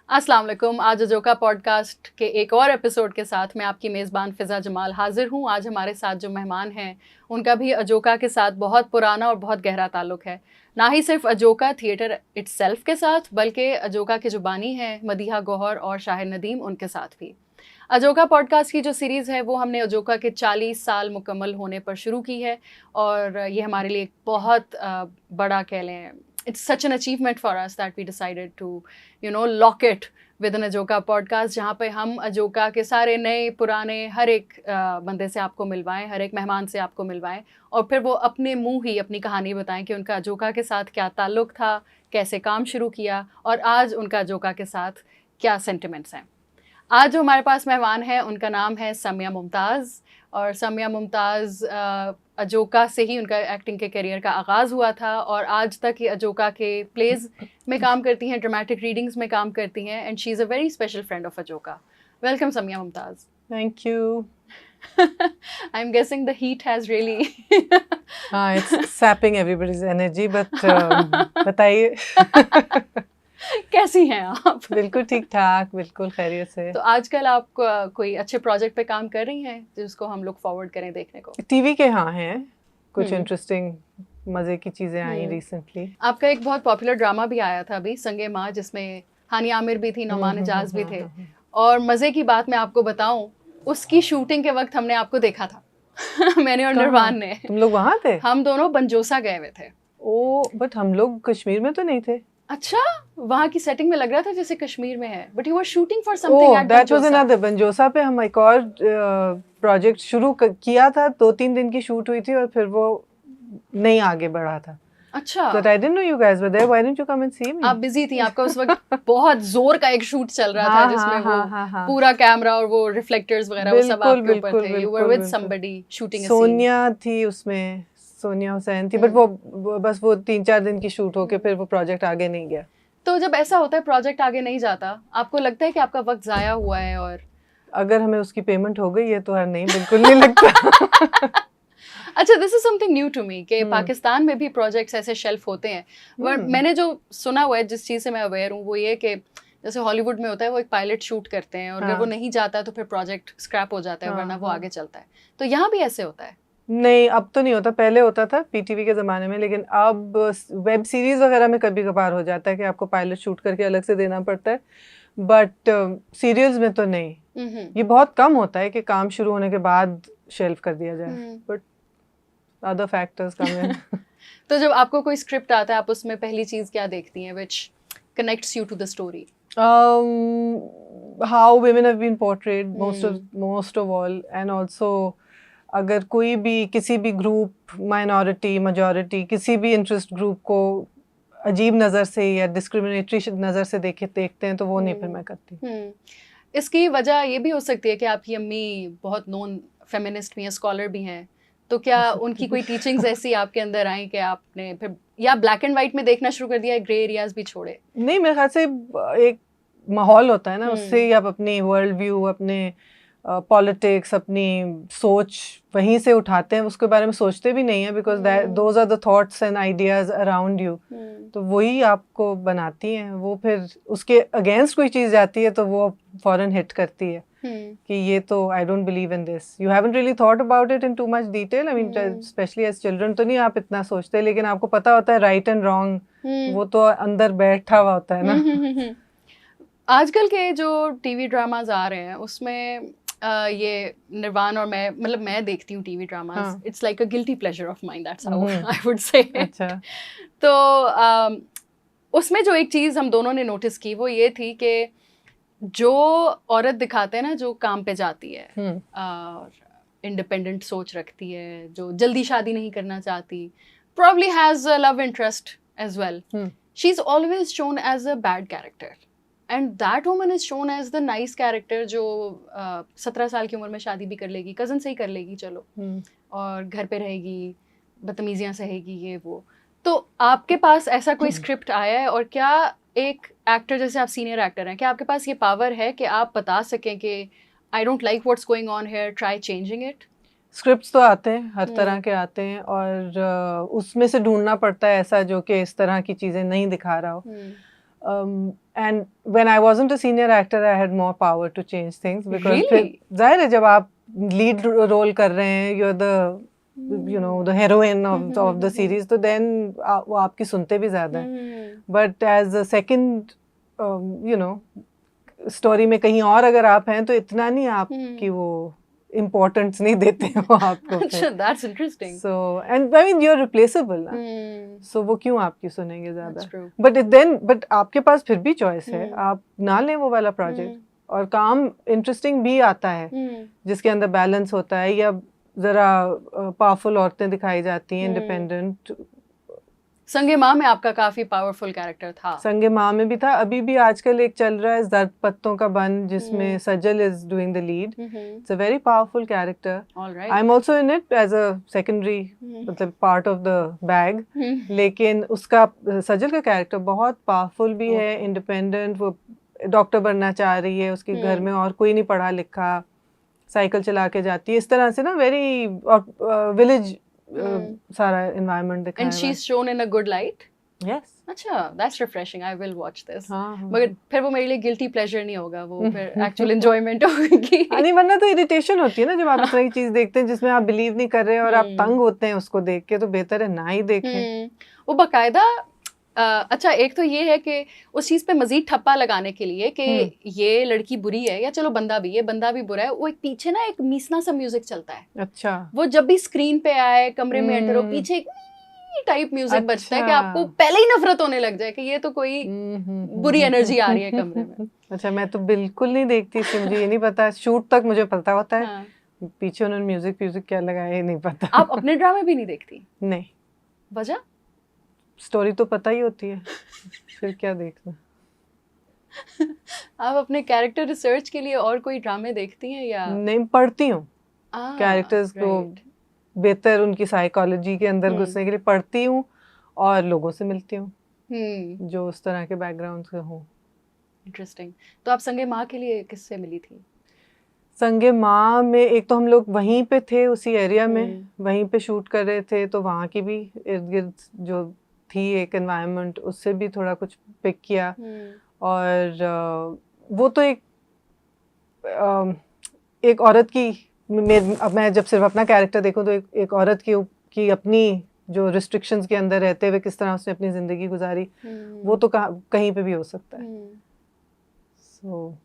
अस्सलाम वालेकुम। आज अजोका पॉडकास्ट के एक और एपिसोड के साथ मैं आपकी मेज़बान फ़िज़ा जमाल हाज़िर हूँ। आज हमारे साथ जो मेहमान हैं उनका भी अजोका के साथ बहुत पुराना और बहुत गहरा ताल्लुक़ है। ना ही सिर्फ अजोका थिएटर इट्सेल्फ के साथ, बल्कि अजोका के जो बानी हैं मदीहा गौहर और शाहिर नदीम, उनके साथ भी। अजोका पॉडकास्ट की जो सीरीज़ है वो हमने अजोका के 40 साल मुकम्मल होने पर शुरू की है और ये हमारे लिए एक बहुत बड़ा कह लें, it's such an achievement for us that we decided to, lock it with an Ajoka podcast, जहाँ पे हम अजोका के सारे नए पुराने हर एक बंदे से आपको मिलवाएं, हर एक मेहमान से आपको मिलवाएं और फिर वो अपने मुंह ही अपनी कहानी बताएं कि उनका अजोका के साथ क्या ताल्लुक़ था, कैसे काम शुरू किया और आज उनका अजोका के साथ क्या सेंटिमेंट्स हैं। आज जो हमारे पास मेहमान है उनका नाम है समिया मुमताज़ और समिया मुमताज़ अजोका से ही उनका एक्टिंग के करियर का आगाज़ हुआ था और आज तक ये अजोका के प्लेज़ में काम करती हैं, ड्रामेटिक रीडिंग्स में काम करती हैं and she is a very special friend of Ajoka. Welcome Samiya Mumtaz. Thank you. I'm guessing the heat has really It's sapping everybody's energy, but बताइए। कैसी हैं आप? बिल्कुल ठीक ठाक, बिल्कुल खैरियत से। तो आजकल आप कोई अच्छे प्रोजेक्ट पे काम कर रही हैं जिसको हम लोग फॉरवर्ड करें देखने को? टीवी के हाँ हैं कुछ इंटरेस्टिंग मजे की चीजें आई रिसेंटली। आपका एक बहुत पॉपुलर ड्रामा भी आया था अभी, संगे माँ, जिसमें हानी आमिर भी थी, नौमान एजाज भी थे और मजे की बात मैं आपको बताऊं, उसकी शूटिंग के वक्त हमने आपको देखा था। मैंने और निर्वाण ने। तुम लोग वहाँ थे? हम दोनों बनजोसा गए हुए थे। ओ, बट हम लोग कश्मीर में तो नहीं थे। अच्छा, वहाँ की सेटिंग में लग रहा था जैसे कश्मीर में है, but you were shooting for something at that was another. बनजोसा पे हम एक और प्रोजेक्ट शुरू किया था, 2-3 दिन की शूट हुई थी और फिर वो नहीं आगे बढ़ा था। अच्छा, but I didn't know you guys were there. Why didn't you come and see me? आप बिजी थी, आपका उस वक्त बहुत जोर का एक शूट चल रहा था जिसमें वो पूरा कैमरा और वो रिफ्लेक्टर्स वगैरह वो सब आपके ऊपर थे। You were with somebody shooting a scene. Sonia थी उसमें, सोनिया हुसैन थी, बट वो बस वो 3-4 दिन की शूट होके फिर वो प्रोजेक्ट आगे नहीं गया। तो जब ऐसा होता है प्रोजेक्ट आगे नहीं जाता, आपको लगता है कि आपका वक्त जाया हुआ है? और अगर हमें उसकी पेमेंट हो गई है तो नहीं, बिल्कुल नहीं लगता। अच्छा, this is something new to me कि पाकिस्तान में भी प्रोजेक्ट्स ऐसे शेल्फ होते हैं। बट मैंने जो सुना हुआ है, जिस चीज़ से मैं अवेयर हूँ, वो ये कि जैसे हॉलीवुड में होता है वो एक पायलट शूट करते हैं और अगर वो नहीं जाता तो फिर प्रोजेक्ट स्क्रैप हो जाता है, वरना वो आगे चलता है। तो यहाँ भी ऐसे होता है? नहीं, अब तो नहीं होता, पहले होता था पीटीवी के ज़माने में, लेकिन अब वेब सीरीज़ वगैरह में कभी कभार हो जाता है कि आपको पायलट शूट करके अलग से देना पड़ता है, बट सीरियल्स में तो नहीं। ये बहुत कम होता है कि काम शुरू होने के बाद शेल्फ कर दिया जाए, but other factors come in. तो जब आपको कोई स्क्रिप्ट आता है, आप उसमें पहली चीज़ क्या देखती हैं which connects you to the story? How women have been portrayed most of all, and also अगर कोई भी किसी भी ग्रुप, माइनॉरिटी, मेजॉरिटी, किसी भी इंटरेस्ट ग्रुप को अजीब नज़र से या डिस्क्रिमिनेटरी नज़र से देखते हैं तो वो नहीं फिर मैं करती। इसकी वजह ये भी हो सकती है कि आपकी अम्मी बहुत नॉन फेमिनिस्ट भी हैं, स्कॉलर भी हैं, तो क्या उनकी कोई टीचिंग्स ऐसी आपके अंदर आई कि आपने फिर या ब्लैक एंड वाइट में देखना शुरू कर दिया, ग्रे एरियाज भी छोड़े? नहीं, मेरे ख्याल से एक माहौल होता है ना, उससे ही आप अपनी वर्ल्ड व्यू, अपने पॉलिटिक्स, अपनी सोच वहीं से उठाते हैं, उसके बारे में सोचते भी नहीं है, because those are the thoughts and ideas around you, तो वही आपको बनाती हैं। वो फिर उसके अगेंस्ट कोई चीज़ जाती है तो वो फौरन हिट करती है कि ये तो I don't believe in this, you haven't really thought about it in too much detail. I mean specially as children तो नहीं आप इतना सोचते, लेकिन आपको पता होता है राइट एंड रॉन्ग, वो तो अंदर बैठा हुआ होता है ना। आजकल के जो टीवी ड्रामाज आ रहे हैं उसमें ये निर्वाण और मैं देखती हूँ TV dramas, it's like a guilty pleasure of mine, that's how I would say. अच्छा, तो उसमें जो एक चीज़ हम दोनों ने नोटिस की वो ये थी कि जो औरत दिखाते हैं ना, जो काम पे जाती है और इंडिपेंडेंट सोच रखती है, जो जल्दी शादी नहीं करना चाहती, probably has a love interest as well, she's always shown as a bad character and that woman is shown as the nice character जो 17 साल की उम्र में शादी भी कर लेगी, कज़न से ही कर लेगी चलो, और घर पे रहेगी, बदतमीजियाँ सहेगी, ये वो। तो आपके पास ऐसा कोई स्क्रिप्ट आया है और क्या एक एक्टर, जैसे आप सीनियर एक्टर हैं, क्या आपके पास ये पावर है कि आप बता सकें कि I don't like what's going on here, try changing it? Scripts तो आते हैं, हर तरह के आते हैं, और उसमें से ढूंढना पड़ता है ऐसा जो कि इस तरह की चीज़ें नहीं दिखा रहा हो. And when I wasn't a senior actor, I had more power to change things because फिर जाहिर है जब आप लीड रोल कर रहे हैं, you're the the heroine of the series, तो then वो आपकी सुनते भी ज़्यादा हैं. But as a second story में कहीं और अगर आप हैं तो इतना नहीं आपकी वो इम्पोर्टेंस नहीं देते हो आपको. अच्छा, that's interesting. So and I mean you're replaceable ना. So वो क्यों आपकी सुनेंगे That's ज़्यादा. true. But आपके पास फिर भी चॉइस है, आप ना लें वो वाला प्रोजेक्ट, और काम इंटरेस्टिंग भी आता है जिसके अंदर बैलेंस होता है, या जरा पावरफुल औरतें दिखाई जाती हैं, इंडिपेंडेंट. संगे माँ में आपका काफी पावरफुल कैरेक्टर था. संगे माँ में भी था, अभी भी आजकल एक चल रहा है जर्द पत्तों का बन, जिसमें Sajal is doing the lead. It's a very powerful character. I am also in it as a secondary, मतलब पार्ट ऑफ द बैग. लेकिन उसका सजल का कैरेक्टर बहुत पावरफुल भी है, इंडिपेंडेंट. वो डॉक्टर बनना चाह रही है, उसके घर में और कोई नहीं पढ़ा लिखा, साइकिल चला के जाती है, इस तरह से ना वेरी विलेज सारा एनवायरनमेंट दिखाया है. And she's shown in a good light. Yes. अच्छा, that's refreshing. I will watch this. हाँ. मगर फिर वो मेरे लिए guilty pleasure नहीं होगा, वो फिर actual enjoyment होगी. नहीं, वरना तो इरिटेशन होती है ना जब आप इस तरह की चीज देखते हैं जिसमें आप बिलीव नहीं कर रहे और आप तंग होते हैं उसको देख के, तो बेहतर है ना ही देखें. वो बाकायदा अच्छा, एक तो ये है कि उस चीज़ पे मजीद ठप्पा लगाने के लिए कि ये लड़की बुरी है, या चलो बंदा भी है, बंदा भी बुरा है, वो एक पीछे ना एक मीसना सा म्यूजिक चलता है. अच्छा. वो जब भी स्क्रीन पे आए, कमरे में एंटर हो, पीछे एक टाइप म्यूजिक बजता है कि आपको पहले ही नफरत होने लग जाए कि ये तो कोई बुरी एनर्जी आ रही है कमरे में. अच्छा, मैं तो बिल्कुल नहीं देखती इसलिए मुझे ये नहीं पता. शूट तक मुझे पता होता है, पीछे उन्होंने म्यूजिक क्या लगाया ये नहीं पता. आप अपने ड्रामे भी नहीं देखती? नहीं. वजह? स्टोरी तो पता ही होती है, फिर क्या देखना. आप अपने कैरेक्टर रिसर्च के लिए और कोई ड्रामे देखती हैं या? नहीं, पढ़ती हूँ कैरेक्टर्स को, बेहतर उनकी साइकोलॉजी के अंदर घुसने के लिए पढ़ती हूँ, और लोगों से मिलती हूँ जो उस तरह के बैकग्राउंड से हों. इंटरेस्टिंग. तो आप संगे माँ के लिए किससे मिली थी? संगे माँ में एक तो हम लोग वहीं पे थे, उसी एरिया में वहीं पे शूट कर रहे थे, तो वहाँ की भी इर्द गिर्द जो थी एक एनवायरनमेंट, उससे भी थोड़ा कुछ पिक किया. और वो तो एक औरत की, अब मैं जब सिर्फ अपना कैरेक्टर देखूं तो एक औरत की अपनी जो रिस्ट्रिक्शंस के अंदर रहते हुए किस तरह उसने अपनी ज़िंदगी गुजारी, वो तो कहीं पे भी हो सकता है. सो